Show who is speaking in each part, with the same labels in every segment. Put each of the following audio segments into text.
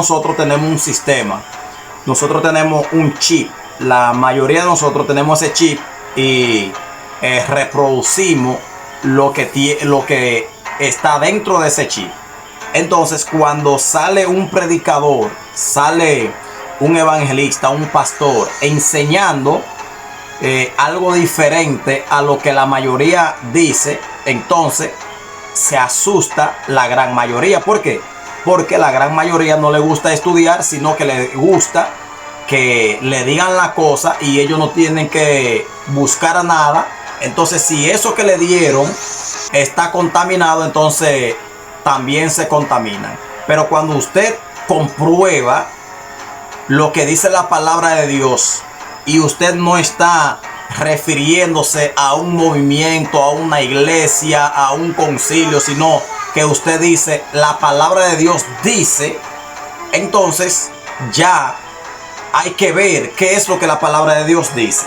Speaker 1: Nosotros tenemos un sistema, nosotros tenemos un chip, la mayoría de nosotros tenemos ese chip y reproducimos lo que está dentro de ese chip. Entonces, cuando sale un predicador, sale un evangelista, un pastor enseñando algo diferente a lo que la mayoría dice, entonces se asusta la gran mayoría. ¿Por qué? Porque la gran mayoría no le gusta estudiar, sino que le gusta que le digan la cosa y ellos no tienen que buscar nada. Entonces, si eso que le dieron está contaminado, entonces también se contaminan. Pero cuando usted comprueba lo que dice la palabra de Dios y usted no está refiriéndose a un movimiento, a una iglesia, a un concilio, sino que usted dice, la palabra de Dios dice, entonces ya hay que ver qué es lo que la palabra de Dios dice.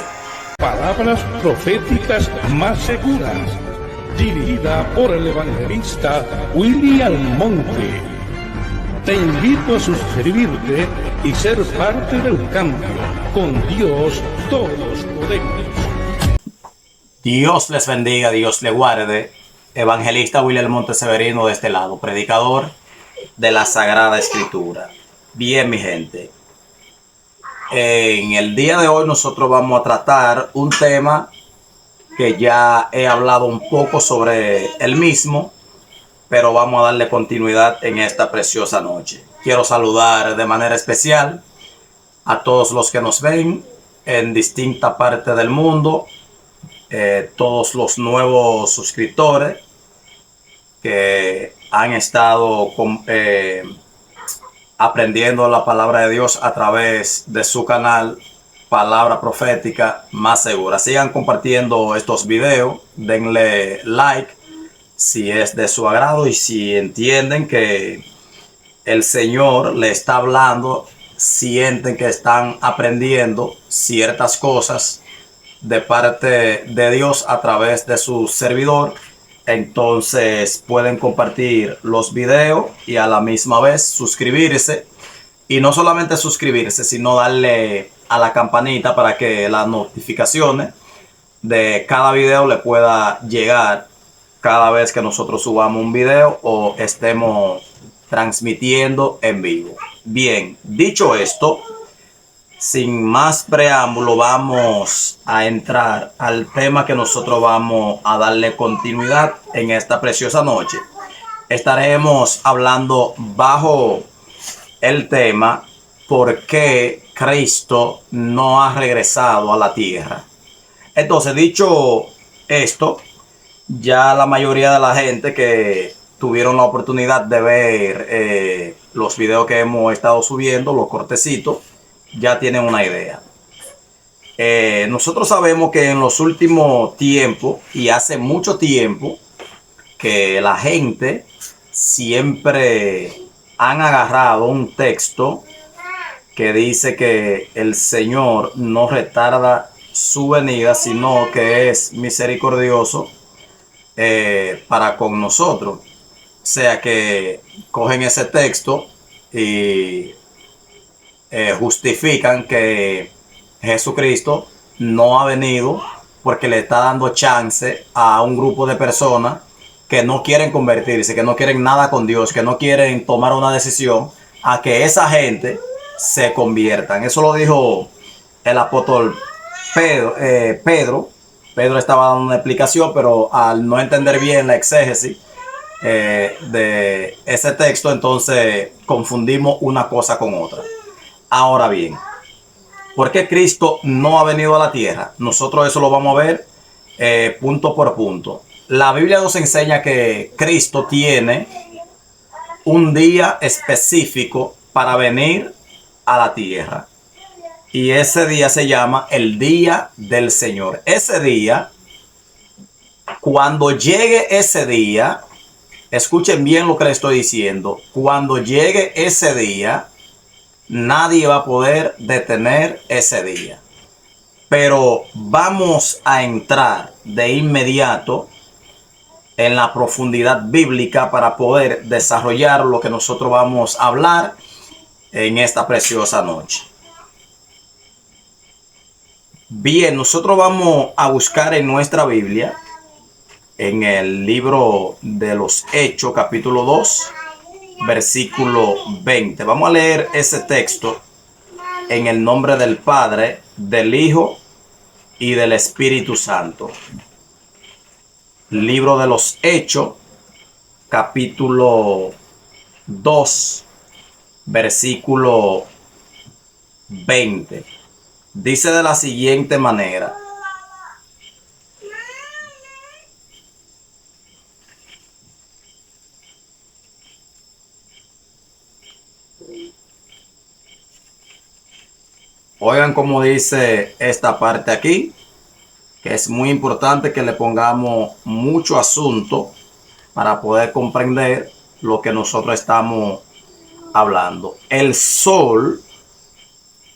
Speaker 2: Palabras proféticas más seguras, dirigida por el evangelista William Monte. Te invito a suscribirte y ser parte del cambio. Con Dios todos podemos.
Speaker 1: Dios les bendiga, Dios les guarde. Evangelista William Monte Severino de este lado, predicador de la Sagrada Escritura. Bien, mi gente, en el día de hoy nosotros vamos a tratar un tema que ya he hablado un poco sobre el mismo, pero vamos a darle continuidad en esta preciosa noche. Quiero saludar de manera especial a todos los que nos ven en distintas partes del mundo, todos los nuevos suscriptores que han estado aprendiendo la palabra de Dios a través de su canal Palabra Profética Más Segura. Sigan compartiendo estos videos, denle like si es de su agrado y si entienden que el Señor le está hablando, sienten que están aprendiendo ciertas cosas de parte de Dios a través de su servidor, entonces pueden compartir los videos y a la misma vez suscribirse. Y no solamente suscribirse, sino darle a la campanita para que las notificaciones de cada video le pueda llegar cada vez que nosotros subamos un video o estemos transmitiendo en vivo. Bien, dicho esto, sin más preámbulo, vamos a entrar al tema que nosotros vamos a darle continuidad en esta preciosa noche. Estaremos hablando bajo el tema ¿por qué Cristo no ha regresado a la tierra? Entonces, dicho esto, ya la mayoría de la gente que tuvieron la oportunidad de ver los videos que hemos estado subiendo, los cortecitos, ya tienen una idea. Nosotros sabemos que en los últimos tiempos y hace mucho tiempo que la gente siempre han agarrado un texto que dice que el Señor no retarda su venida, sino que es misericordioso para con nosotros. O sea que cogen ese texto y justifican que Jesucristo no ha venido porque le está dando chance a un grupo de personas que no quieren convertirse, que no quieren nada con Dios, que no quieren tomar una decisión, a que esa gente se conviertan. Eso lo dijo el apóstol Pedro. Pedro estaba dando una explicación, pero al no entender bien la exégesis de ese texto, entonces confundimos una cosa con otra. Ahora bien, ¿por qué Cristo no ha venido a la tierra? Nosotros eso lo vamos a ver punto por punto. La Biblia nos enseña que Cristo tiene un día específico para venir a la tierra. Y ese día se llama el Día del Señor. Ese día, cuando llegue ese día, escuchen bien lo que les estoy diciendo. Cuando llegue ese día, nadie va a poder detener ese día. Pero vamos a entrar de inmediato en la profundidad bíblica para poder desarrollar lo que nosotros vamos a hablar en esta preciosa noche. Bien, nosotros vamos a buscar en nuestra Biblia, en el libro de los Hechos, capítulo 2, versículo 20. Vamos a leer ese texto en el nombre del Padre, del Hijo y del Espíritu Santo. Libro de los Hechos, capítulo 2, versículo 20. Dice de la siguiente manera: oigan cómo dice esta parte aquí, que es muy importante que le pongamos mucho asunto para poder comprender lo que nosotros estamos hablando. El sol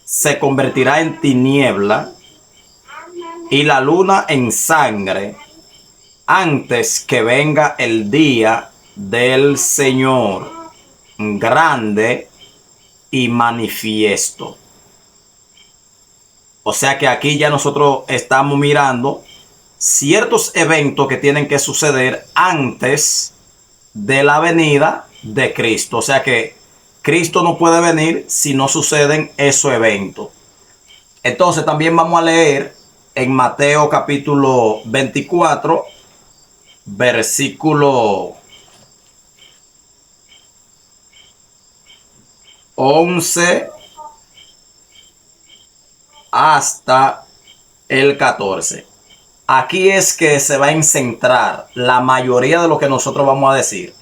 Speaker 1: se convertirá en tiniebla y la luna en sangre antes que venga el día del Señor grande y manifiesto. O sea que aquí ya nosotros estamos mirando ciertos eventos que tienen que suceder antes de la venida de Cristo. O sea que Cristo no puede venir si no suceden esos eventos. Entonces también vamos a leer en Mateo capítulo 24, versículo 11 hasta el 14. Aquí es que se va a centrar la mayoría de lo que nosotros vamos a decir.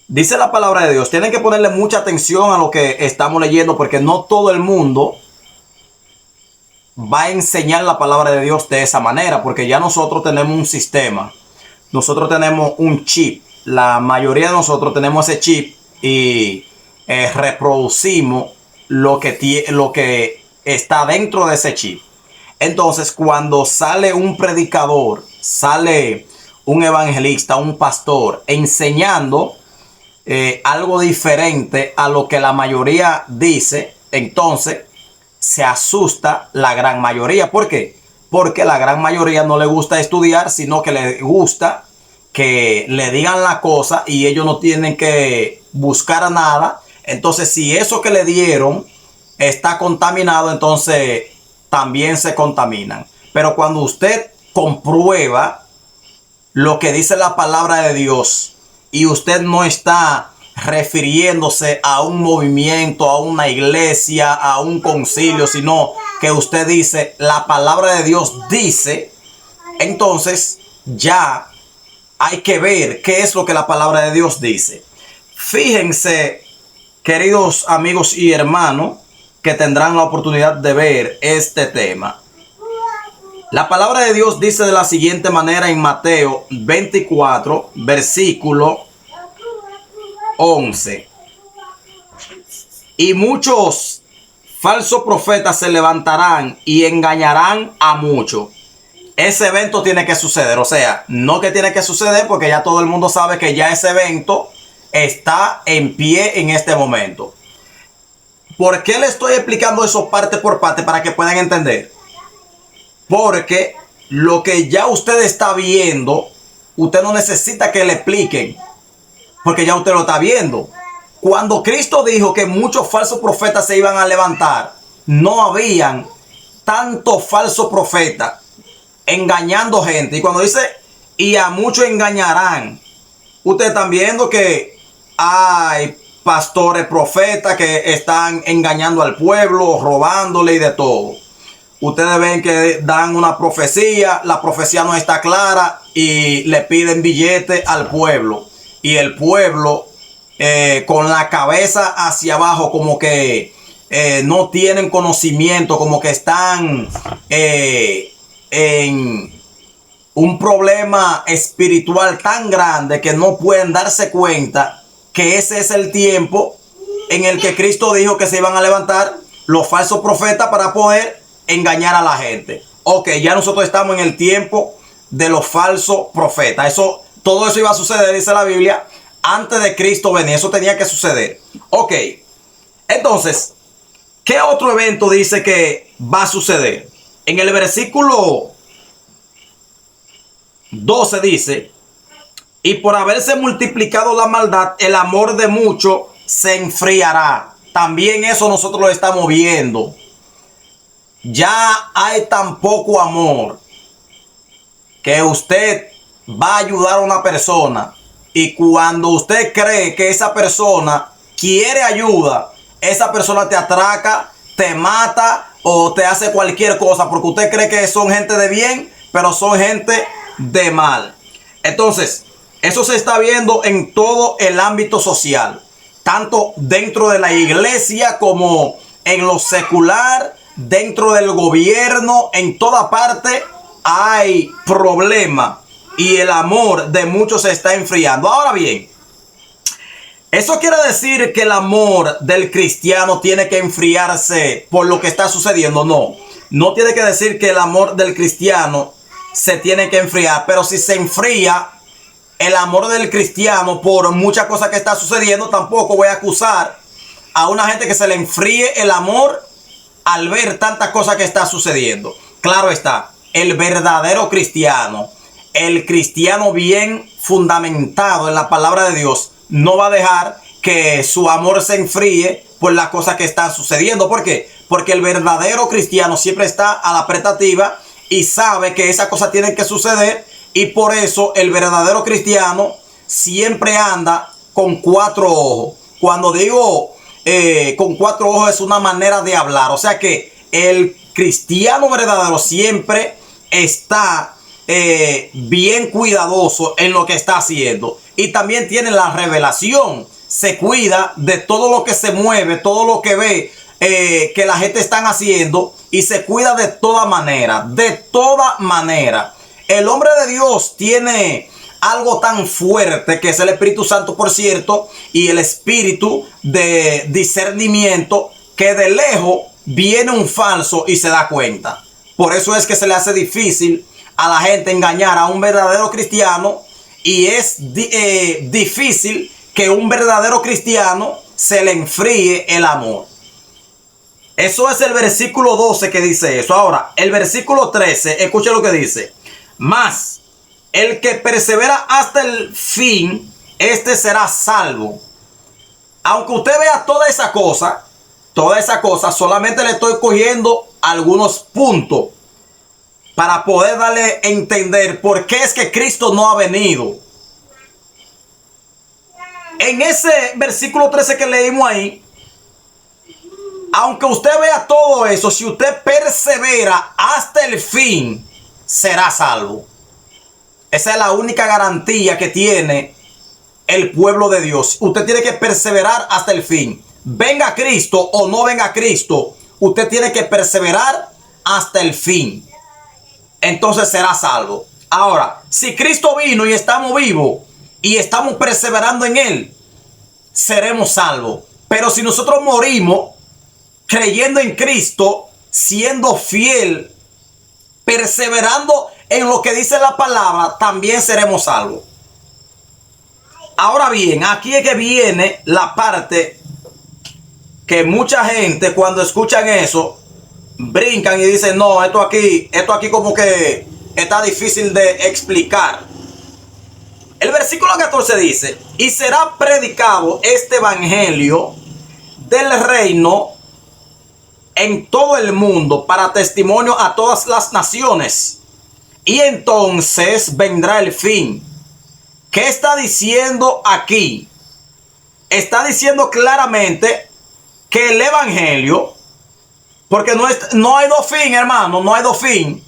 Speaker 1: Dice la palabra de Dios, tienen que ponerle mucha atención a lo que estamos leyendo, porque no todo el mundo va a enseñar la palabra de Dios de esa manera, porque ya nosotros tenemos un sistema, nosotros tenemos un chip, la mayoría de nosotros tenemos ese chip y reproducimos lo que está dentro de ese chip. Entonces, cuando sale un predicador, sale un evangelista, un pastor enseñando algo diferente a lo que la mayoría dice, entonces se asusta la gran mayoría. ¿Por qué? Porque la gran mayoría no le gusta estudiar, sino que le gusta que le digan la cosa y ellos no tienen que buscar nada. Entonces, si eso que le dieron está contaminado, entonces también se contaminan. Pero cuando usted comprueba lo que dice la palabra de Dios y usted no está refiriéndose a un movimiento, a una iglesia, a un concilio, sino que usted dice la palabra de Dios dice, entonces ya hay que ver qué es lo que la palabra de Dios dice. Fíjense, queridos amigos y hermanos, que tendrán la oportunidad de ver este tema. La palabra de Dios dice de la siguiente manera en Mateo 24, versículo 11. Y muchos falsos profetas se levantarán y engañarán a muchos. Ese evento tiene que suceder. O sea, no que tiene que suceder porque ya todo el mundo sabe que ya ese evento está en pie en este momento. ¿Por qué le estoy explicando eso parte por parte para que puedan entender? Porque lo que ya usted está viendo, usted no necesita que le expliquen, porque ya usted lo está viendo. Cuando Cristo dijo que muchos falsos profetas se iban a levantar, no habían tantos falsos profetas engañando gente. Y cuando dice, y a muchos engañarán, ustedes están viendo que hay pastores, profetas que están engañando al pueblo, robándole y de todo. Ustedes ven que dan una profecía, la profecía no está clara y le piden billete al pueblo. Y el pueblo con la cabeza hacia abajo, como que no tienen conocimiento, como que están en un problema espiritual tan grande que no pueden darse cuenta que ese es el tiempo en el que Cristo dijo que se iban a levantar los falsos profetas para poder engañar a la gente. Ok, ya nosotros estamos en el tiempo de los falsos profetas. Todo eso iba a suceder, dice la Biblia, antes de Cristo venir. Eso tenía que suceder. Ok, Entonces, ¿qué otro evento dice que va a suceder? En el versículo 12 dice: y por haberse multiplicado la maldad, el amor de muchos se enfriará. También eso nosotros lo estamos viendo. Ya hay tan poco amor que usted va a ayudar a una persona, y cuando usted cree que esa persona quiere ayuda, esa persona te atraca, te mata o te hace cualquier cosa porque usted cree que son gente de bien, pero son gente de mal. Entonces, eso se está viendo en todo el ámbito social, tanto dentro de la iglesia como en lo secular, dentro del gobierno. En toda parte hay problemas y el amor de muchos se está enfriando. Ahora bien, ¿eso quiere decir que el amor del cristiano tiene que enfriarse por lo que está sucediendo? No, no tiene que decir que el amor del cristiano se tiene que enfriar, pero si se enfría el amor del cristiano por muchas cosas que está sucediendo, tampoco voy a acusar a una gente que se le enfríe el amor al ver tantas cosas que está sucediendo. Claro está, el verdadero cristiano, el cristiano bien fundamentado en la palabra de Dios, no va a dejar que su amor se enfríe por las cosas que están sucediendo. ¿Por qué? Porque el verdadero cristiano siempre está a la expectativa y sabe que esas cosas tienen que suceder, y por eso el verdadero cristiano siempre anda con cuatro ojos. Cuando digo con cuatro ojos, es una manera de hablar. O sea que el cristiano verdadero siempre está bien cuidadoso en lo que está haciendo, y también tiene la revelación. Se cuida de todo lo que se mueve, todo lo que ve que la gente están haciendo, y se cuida de toda manera, de toda manera. El hombre de Dios tiene algo tan fuerte, que es el Espíritu Santo, por cierto, y el espíritu de discernimiento, que de lejos viene un falso y se da cuenta. Por eso es que se le hace difícil a la gente engañar a un verdadero cristiano, y es difícil que un verdadero cristiano se le enfríe el amor. Eso es el versículo 12 que dice eso. Ahora, el versículo 13, escuche lo que dice: mas el que persevera hasta el fin, este será salvo. Aunque usted vea toda esa cosa, solamente le estoy cogiendo algunos puntos para poder darle a entender por qué es que Cristo no ha venido. En ese versículo 13 que leímos ahí, aunque usted vea todo eso, si usted persevera hasta el fin, será salvo. Esa es la única garantía que tiene el pueblo de Dios. Usted tiene que perseverar hasta el fin. Venga Cristo o no venga Cristo, usted tiene que perseverar hasta el fin. Entonces será salvo. Ahora, si Cristo vino y estamos vivos y estamos perseverando en Él, seremos salvos. Pero si nosotros morimos creyendo en Cristo, siendo fiel, perseverando en lo que dice la palabra, también seremos salvos. Ahora bien, aquí es que viene la parte que mucha gente, cuando escuchan eso, brincan y dicen: no, esto aquí como que está difícil de explicar. El versículo 14 dice: y será predicado este evangelio del reino en todo el mundo para testimonio a todas las naciones, y entonces vendrá el fin. ¿Qué está diciendo aquí? Está diciendo claramente que el evangelio, porque no hay dos fin, hermano, no hay dos fin.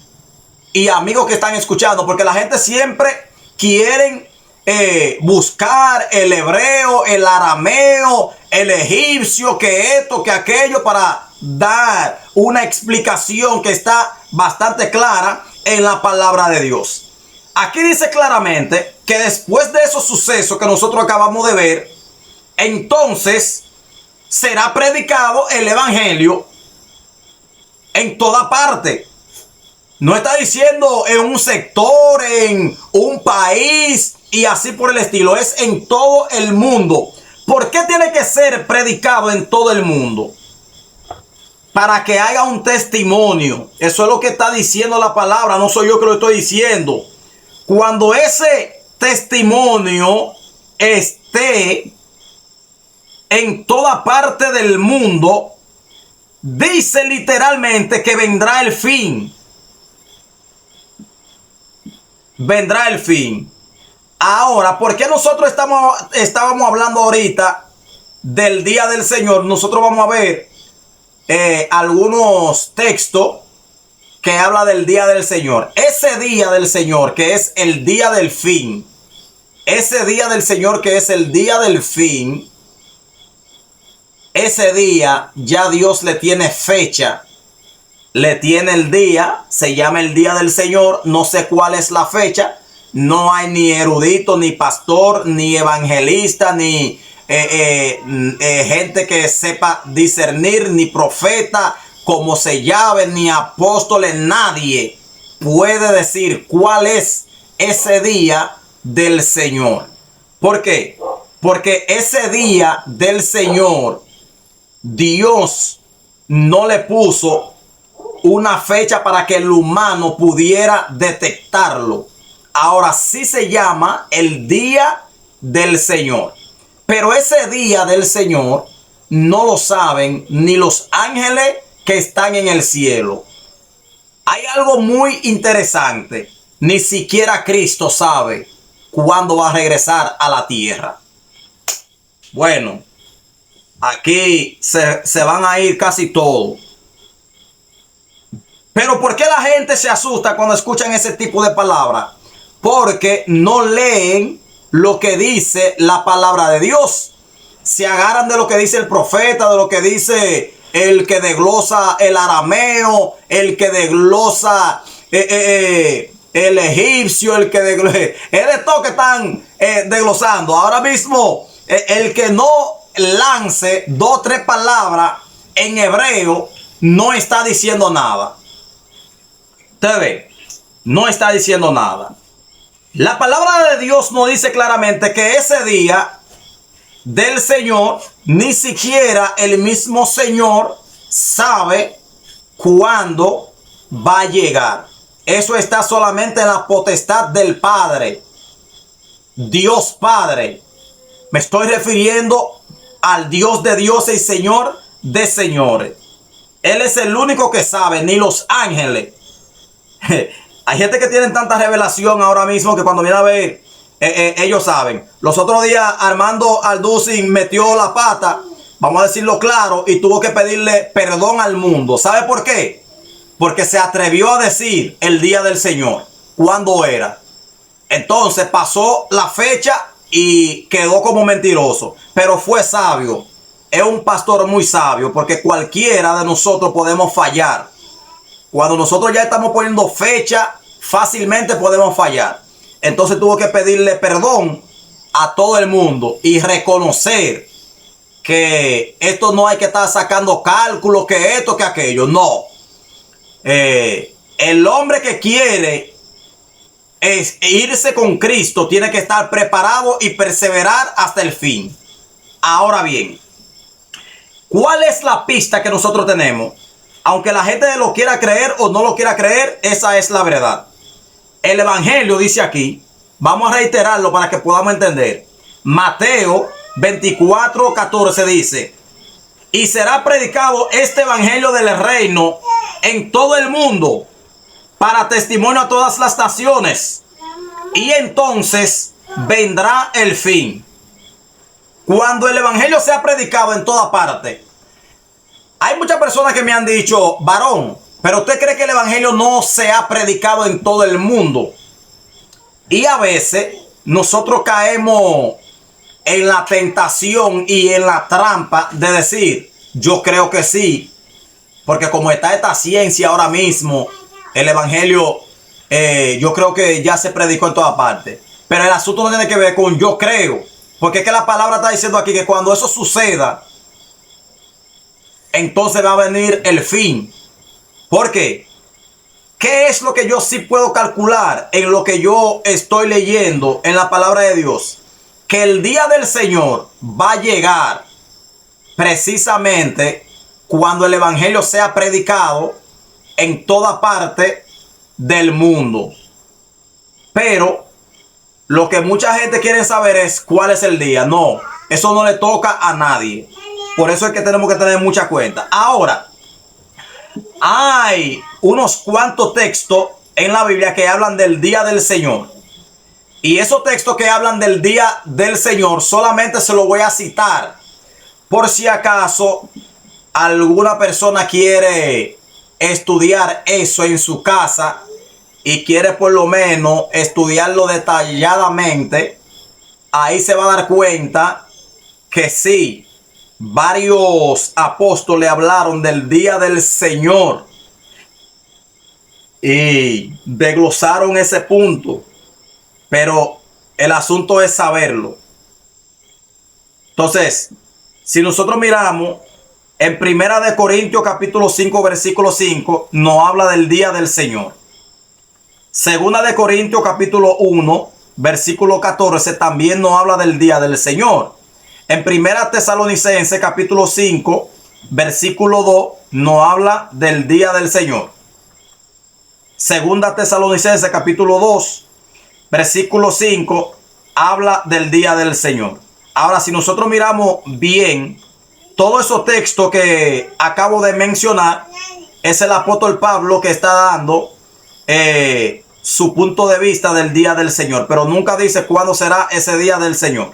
Speaker 1: Y amigos que están escuchando, porque la gente siempre quieren buscar el hebreo, el arameo, el egipcio, que esto, que aquello, para dar una explicación que está bastante clara en la palabra de Dios. Aquí dice claramente que después de esos sucesos que nosotros acabamos de ver, entonces será predicado el evangelio en toda parte. No está diciendo en un sector, en un país y así por el estilo. Es en todo el mundo. ¿Por qué tiene que ser predicado en todo el mundo? Para que haya un testimonio. Eso es lo que está diciendo la palabra, no soy yo que lo estoy diciendo. Cuando ese testimonio esté en toda parte del mundo, dice literalmente que vendrá el fin. Vendrá el fin. Ahora, ¿por qué nosotros estábamos hablando ahorita del día del Señor? Nosotros vamos a ver algunos textos que habla del día del Señor. Ese día del Señor que es el día del fin. Ese día del Señor que es el día del fin. Ese día ya Dios le tiene fecha. Le tiene el día. Se llama el día del Señor. No sé cuál es la fecha. No hay ni erudito, ni pastor, ni evangelista, ni gente que sepa discernir, ni profeta, como se llame, ni apóstoles. Nadie puede decir cuál es ese día del Señor. ¿Por qué? Porque ese día del Señor, Dios no le puso una fecha para que el humano pudiera detectarlo. Ahora sí se llama el día del Señor. Pero ese día del Señor no lo saben ni los ángeles que están en el cielo. Hay algo muy interesante. Ni siquiera Cristo sabe cuándo va a regresar a la tierra. Bueno, aquí se van a ir casi todos. Pero ¿por qué la gente se asusta cuando escuchan ese tipo de palabras? Porque no leen lo que dice la palabra de Dios. Se agarran de lo que dice el profeta, de lo que dice el que desglosa el arameo, el que desglosa el egipcio, el que desglosa... Es de todo que están desglosando. Ahora mismo, el que no lance 2 o 3 palabras en hebreo, no está diciendo nada. Usted ve, no está diciendo nada. La palabra de Dios nos dice claramente que ese día del Señor, ni siquiera el mismo Señor sabe cuándo va a llegar. Eso está solamente en la potestad del Padre. Dios Padre. Me estoy refiriendo al Dios de dioses y Señor de señores. Él es el único que sabe, ni los ángeles. Hay gente que tiene tanta revelación ahora mismo que cuando viene a ver, ellos saben. Los otros días Armando Alducin metió la pata, vamos a decirlo claro, y tuvo que pedirle perdón al mundo. ¿Sabe por qué? Porque se atrevió a decir el día del Señor, cuándo era. Entonces pasó la fecha y quedó como mentiroso. Pero fue sabio. Es un pastor muy sabio, porque cualquiera de nosotros podemos fallar. Cuando nosotros ya estamos poniendo fecha, fácilmente podemos fallar. Entonces tuvo que pedirle perdón a todo el mundo y reconocer que esto no hay que estar sacando cálculos, que esto, que aquello. No. El hombre que quiere irse con Cristo tiene que estar preparado y perseverar hasta el fin. Ahora bien, ¿cuál es la pista que nosotros tenemos? Aunque la gente lo quiera creer o no lo quiera creer, esa es la verdad. El evangelio dice aquí, vamos a reiterarlo para que podamos entender. Mateo 24:14 dice: y será predicado este evangelio del reino en todo el mundo para testimonio a todas las naciones. Y entonces vendrá el fin. Cuando el evangelio sea predicado en toda parte. Hay muchas personas que me han dicho, varón, pero ¿usted cree que el evangelio no se ha predicado en todo el mundo? Y a veces nosotros caemos en la tentación y en la trampa de decir, yo creo que sí, porque como está esta ciencia ahora mismo, el evangelio yo creo que ya se predicó en toda parte. Pero el asunto no tiene que ver con yo creo, porque es que la palabra está diciendo aquí que cuando eso suceda, entonces va a venir el fin. ¿Por qué? ¿Qué es lo que yo sí puedo calcular en lo que yo estoy leyendo en la palabra de Dios? que el día del Señor va a llegar precisamente cuando el evangelio sea predicado en toda parte del mundo. Pero lo que mucha gente quiere saber es cuál es el día. No, eso no le toca a nadie. Por eso es que tenemos que tener mucha cuenta. Ahora, hay unos cuantos textos en la Biblia que hablan del día del Señor. Y esos textos que hablan del día del Señor solamente se los voy a citar por si acaso alguna persona quiere estudiar eso en su casa y quiere por lo menos estudiarlo detalladamente. Ahí se va a dar cuenta que sí, varios apóstoles hablaron del día del Señor y desglosaron ese punto. Pero el asunto es saberlo. Entonces, si nosotros miramos en Primera de Corintios capítulo 5 versículo 5, nos habla del día del Señor. Segunda de Corintios capítulo 1 versículo 14 también nos habla del día del Señor. En Primera Tesalonicenses capítulo 5 versículo 2 nos habla del día del Señor. Segunda Tesalonicenses capítulo 2 versículo 5 habla del día del Señor. Ahora, si nosotros miramos bien, todos esos textos que acabo de mencionar, es el apóstol Pablo que está dando su punto de vista del día del Señor, pero nunca dice cuándo será ese día del Señor.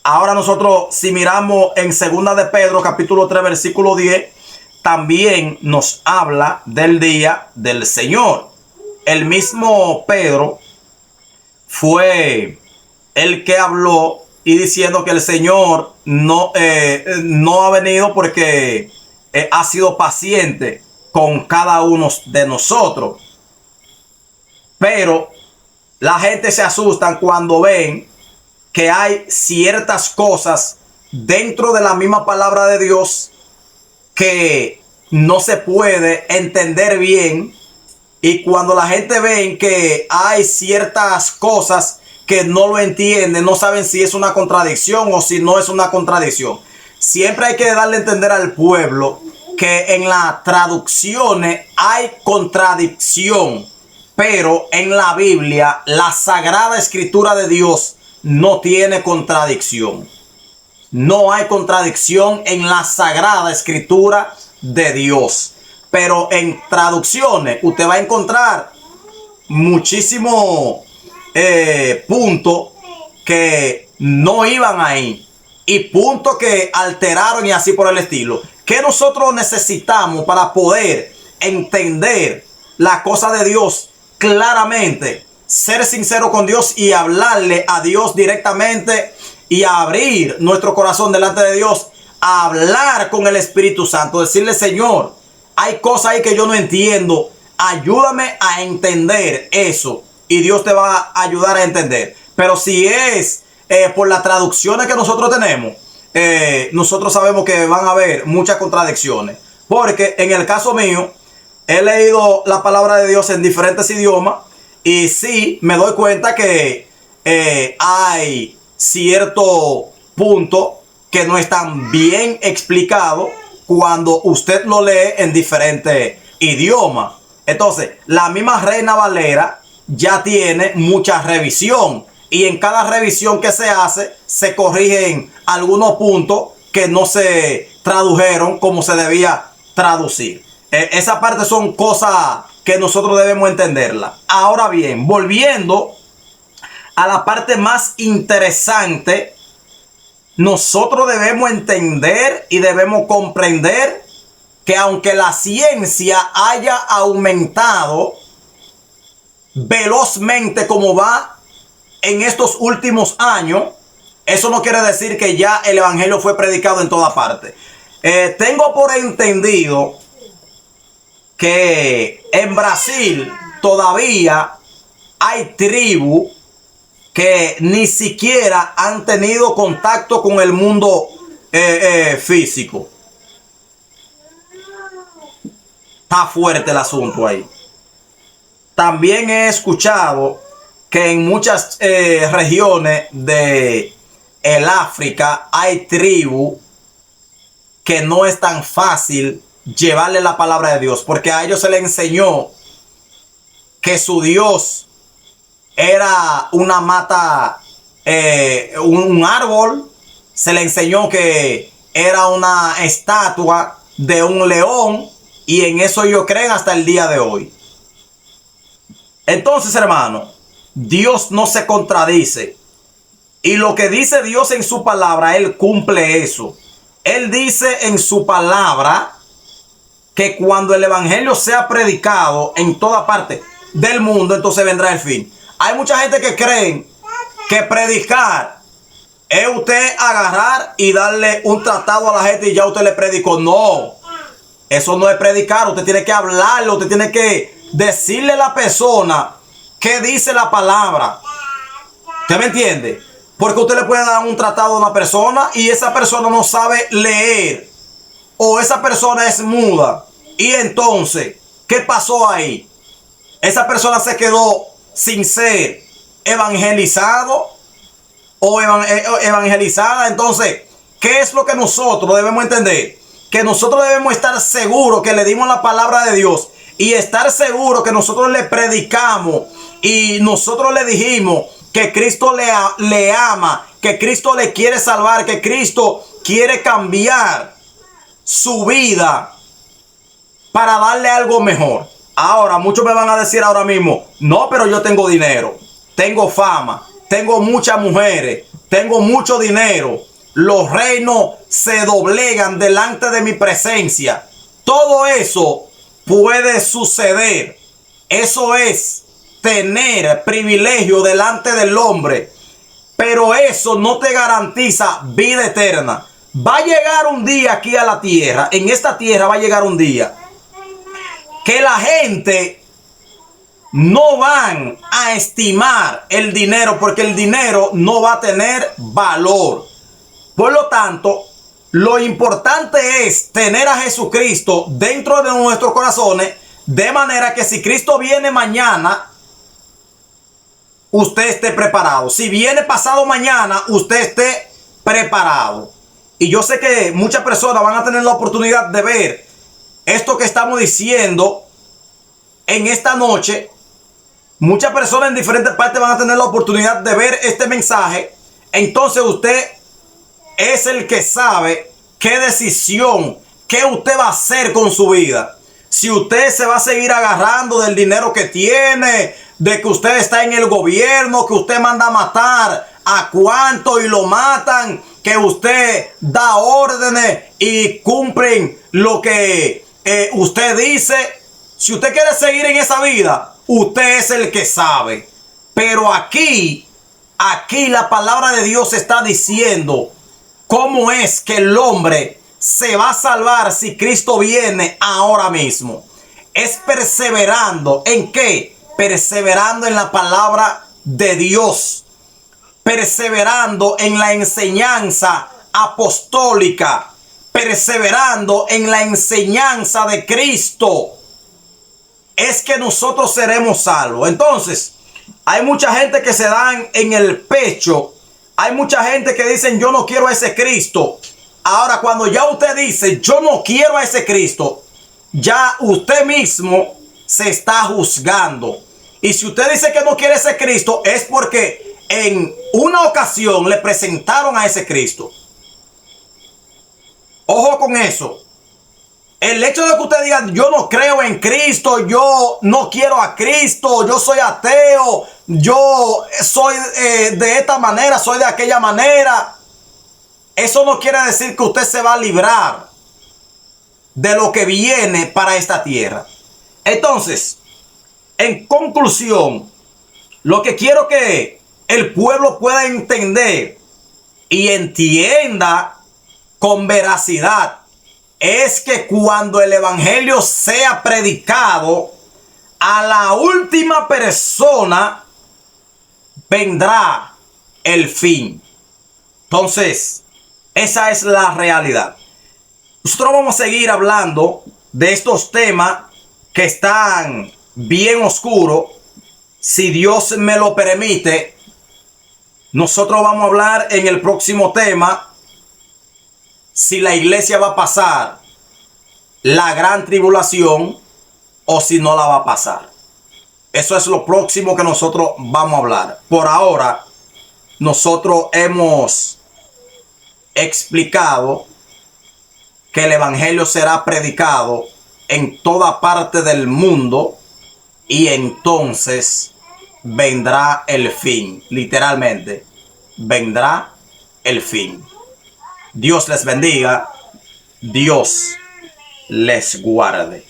Speaker 1: Ahora nosotros, si miramos en segunda de Pedro, capítulo 3, versículo 10, también nos habla del día del Señor. El mismo Pedro fue el que habló y diciendo que el Señor no ha venido porque ha sido paciente con cada uno de nosotros. Pero la gente se asusta cuando ven que hay ciertas cosas dentro de la misma palabra de Dios que no se puede entender bien. Y cuando la gente ve que hay ciertas cosas que no lo entienden, no saben si es una contradicción o si no es una contradicción. Siempre hay que darle a entender al pueblo que en las traducciones hay contradicción, pero en la Biblia, la Sagrada Escritura de Dios no tiene contradicción. No hay contradicción en la Sagrada Escritura de Dios. Pero en traducciones usted va a encontrar muchísimos puntos que no iban ahí y puntos que alteraron y así por el estilo. ¿Qué nosotros necesitamos para poder entender la cosa de Dios claramente? Ser sincero con Dios y hablarle a Dios directamente y abrir nuestro corazón delante de Dios, a hablar con el Espíritu Santo, decirle: Señor, hay cosas ahí que yo no entiendo, ayúdame a entender eso, y Dios te va a ayudar a entender. Pero si es por las traducciones que nosotros tenemos, nosotros sabemos que van a haber muchas contradicciones, porque en el caso mío he leído la palabra de Dios en diferentes idiomas y sí me doy cuenta que hay cierto punto que no están bien explicados cuando usted lo lee en diferentes idiomas. Entonces, la misma Reina Valera ya tiene mucha revisión, y en cada revisión que se hace se corrigen algunos puntos que no se tradujeron como se debía traducir. Esa parte son cosas que nosotros debemos entenderla. Ahora bien, volviendo a la parte más interesante, nosotros debemos entender y debemos comprender que aunque la ciencia haya aumentado velozmente como va en estos últimos años, eso no quiere decir que ya el evangelio fue predicado en toda parte. Tengo por entendido que en Brasil todavía hay tribus que ni siquiera han tenido contacto con el mundo físico. Está fuerte el asunto ahí. También he escuchado que en muchas regiones de el África hay tribus que no es tan fácil llevarle la palabra de Dios, porque a ellos se les enseñó que su Dios era una mata, un árbol. Se le enseñó que era una estatua de un león, y en eso ellos creen hasta el día de hoy. Entonces, hermano, Dios no se contradice, y lo que dice Dios en su palabra, Él cumple eso. Él dice en su palabra que cuando el evangelio sea predicado en toda parte del mundo, entonces vendrá el fin. Hay mucha gente que creen que predicar es usted agarrar y darle un tratado a la gente y ya usted le predicó. No, eso no es predicar. Usted tiene que hablarlo, usted tiene que decirle a la persona qué dice la palabra. ¿Usted me entiende? Porque usted le puede dar un tratado a una persona y esa persona no sabe leer, o esa persona es muda. Y entonces, ¿qué pasó ahí? Esa persona se quedó sin ser evangelizado o evangelizada. Entonces, ¿qué es lo que nosotros debemos entender? Que nosotros debemos estar seguros que le dimos la palabra de Dios, y estar seguros que nosotros le predicamos y nosotros le dijimos que Cristo le ama, que Cristo le quiere salvar, que Cristo quiere cambiar su vida para darle algo mejor. Ahora, muchos me van a decir ahora mismo, no, pero yo tengo dinero, tengo fama, tengo muchas mujeres, tengo mucho dinero, los reinos se doblegan delante de mi presencia. Todo eso puede suceder. Eso es tener privilegio delante del hombre, pero eso no te garantiza vida eterna. Va a llegar un día aquí a la tierra, en esta tierra va a llegar un día que la gente no van a estimar el dinero, porque el dinero no va a tener valor. Por lo tanto, lo importante es tener a Jesucristo dentro de nuestros corazones, de manera que si Cristo viene mañana, usted esté preparado. Si viene pasado mañana, usted esté preparado. Y yo sé que muchas personas van a tener la oportunidad de ver esto que estamos diciendo en esta noche. Muchas personas en diferentes partes van a tener la oportunidad de ver este mensaje. Entonces usted es el que sabe qué decisión, qué usted va a hacer con su vida. Si usted se va a seguir agarrando del dinero que tiene, de que usted está en el gobierno, que usted manda a matar a cuánto y lo matan, que usted da órdenes y cumplen lo que usted dice. Si usted quiere seguir en esa vida, usted es el que sabe. Pero aquí la palabra de Dios está diciendo cómo es que el hombre se va a salvar si Cristo viene ahora mismo. Es perseverando. ¿En qué? Perseverando en la palabra de Dios. Perseverando en la enseñanza apostólica. Perseverando en la enseñanza de Cristo. Es que nosotros seremos salvos. Entonces, hay mucha gente que se dan en el pecho. Hay mucha gente que dicen, yo no quiero a ese Cristo. Ahora, cuando ya usted dice, yo no quiero a ese Cristo, ya usted mismo se está juzgando. Y si usted dice que no quiere a ese Cristo, es porque en una ocasión le presentaron a ese Cristo. Ojo con eso. El hecho de que usted diga, yo no creo en Cristo, yo no quiero a Cristo, yo soy ateo, yo soy de esta manera, soy de aquella manera, eso no quiere decir que usted se va a librar de lo que viene para esta tierra. Entonces, en conclusión, lo que quiero que el pueblo pueda entender y entienda con veracidad es que cuando el evangelio sea predicado, a la última persona vendrá el fin. Entonces, esa es la realidad. Nosotros vamos a seguir hablando de estos temas que están bien oscuros, Si Dios me lo permite, nosotros vamos a hablar en el próximo tema si la iglesia va a pasar la gran tribulación o si no la va a pasar. Eso es lo próximo que nosotros vamos a hablar. Por ahora, nosotros hemos explicado que el evangelio será predicado en toda parte del mundo y entonces vendrá el fin. Literalmente, vendrá el fin. Dios les bendiga. Dios les guarde.